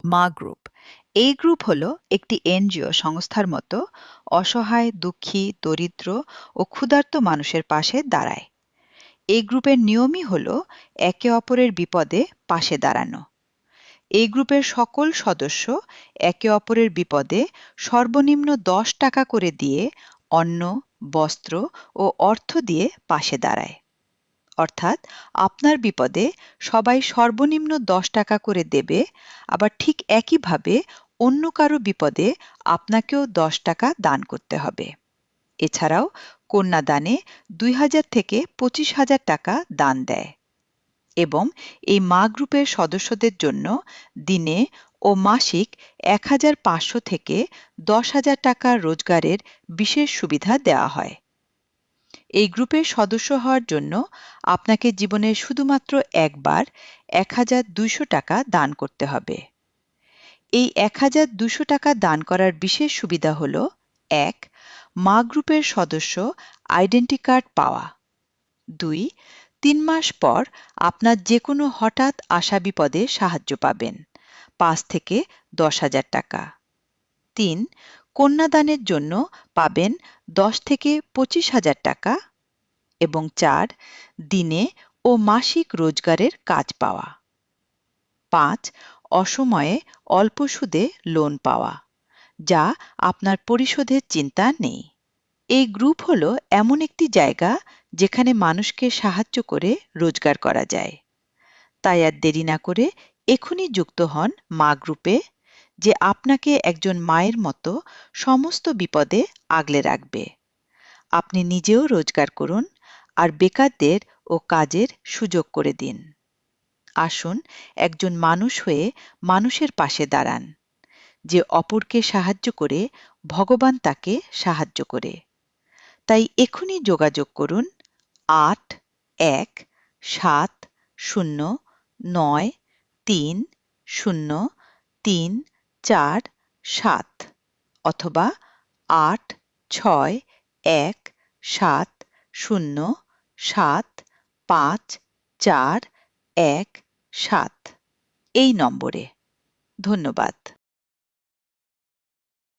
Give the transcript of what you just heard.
মা গ্রুপ এই গ্রুপ হলো একটি এনজিও সংস্থার মতো অসহায়, দুঃখী, দরিদ্র ও ক্ষুধার্ত মানুষের পাশে দাঁড়ায়। এই গ্রুপের নিয়মই হলো একে অপরের বিপদে পাশে দাঁড়ানো। এই গ্রুপের সকল সদস্য একে অপরের বিপদে সর্বনিম্ন ১০ টাকা করে দিয়ে অন্ন, বস্ত্র ও অর্থ দিয়ে পাশে দাঁড়ায়। অর্থাৎ আপনার বিপদে সবাই সর্বনিম্ন ১০ টাকা করে দেবে, আবার ঠিক একইভাবে অন্য কারো বিপদে আপনাকেও ১০ টাকা দান করতে হবে। এছাড়াও কন্যাদানে ২,০০০ থেকে ২৫,০০০ টাকা দান দেয় এবং এই মা গ্রুপের সদস্যদের জন্য দিনে ও মাসিক ১,৫০০ থেকে ১০,০০০ টাকা রোজগারের বিশেষ সুবিধা দেওয়া হয়। এই গ্রুপের সদস্য হওয়ার জন্য আপনাকে জীবনে শুধুমাত্র একবার ১,২০০ টাকা দান করতে হবে। এই ১,২০০ টাকা দান করার বিশেষ সুবিধা হল: ১. মা গ্রুপের সদস্য আইডেন্টি কার্ড পাওয়া। ২. ৩ মাস পর আপনার যে কোনো হঠাৎ আসা বিপদে সাহায্য পাবেন, ৫ থেকে ১০,০০০ টাকা। ৩. কন্যাদানের জন্য পাবেন ১০ থেকে ২৫,০০০ টাকা। এবং ৪. দিনে ও মাসিক রোজগারের কাজ পাওয়া। ৫. অসময়ে অল্প সুদে লোন পাওয়া, যা আপনার পরিশোধের চিন্তা নেই। এই গ্রুপ হলো এমন একটি জায়গা যেখানে মানুষকে সাহায্য করে রোজগার করা যায়। তাই আর দেরি না করে এখনই যুক্ত হন মা গ্রুপে, যে আপনাকে একজন মায়ের মতো সমস্ত বিপদে আগলে রাখবে। আপনি নিজেও রোজগার করুন আর বেকারদের ও কাজের সুযোগ করে দিন। আসুন একজন মানুষ হয়ে মানুষের পাশে দাঁড়ান। যে অপরকে সাহায্য করে ভগবান তাকে সাহায্য করে। তাই এখনই যোগাযোগ করুন ৮১৭৯৩০৩৪৭ অথবা ৮৬১৭০৭৫৪১৭ এই নম্বরে। ধন্যবাদ।